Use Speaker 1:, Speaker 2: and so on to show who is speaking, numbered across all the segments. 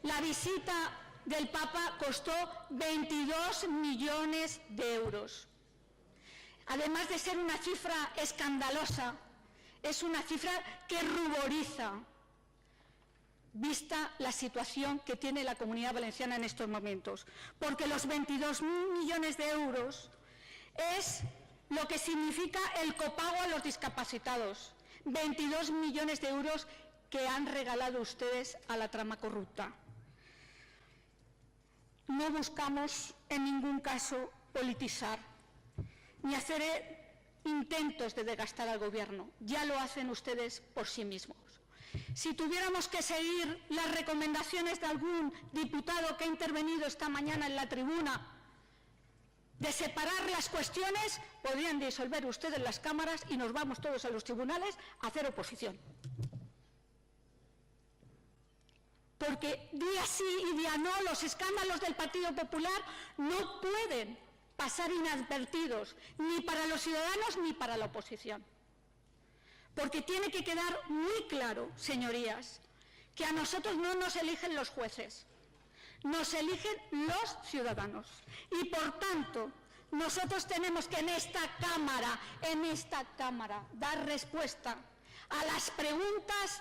Speaker 1: la visita del Papa costó 22 millones de euros. Además de ser una cifra escandalosa, es una cifra que ruboriza, vista la situación que tiene la Comunidad Valenciana en estos momentos, porque los 22 millones de euros es lo que significa el copago a los discapacitados, 22 millones de euros que han regalado ustedes a la trama corrupta. No buscamos en ningún caso politizar, ni hacer intentos de desgastar al Gobierno. Ya lo hacen ustedes por sí mismos. Si tuviéramos que seguir las recomendaciones de algún diputado que ha intervenido esta mañana en la tribuna, de separar las cuestiones, podrían disolver ustedes las cámaras y nos vamos todos a los tribunales a hacer oposición. Porque día sí y día no, los escándalos del Partido Popular no pueden pasar inadvertidos, ni para los ciudadanos ni para la oposición. Porque tiene que quedar muy claro, señorías, que a nosotros no nos eligen los jueces, nos eligen los ciudadanos. Y por tanto, nosotros tenemos que en esta Cámara, dar respuesta a las preguntas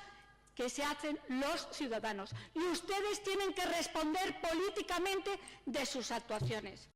Speaker 1: que se hacen los ciudadanos. Y ustedes tienen que responder políticamente de sus actuaciones.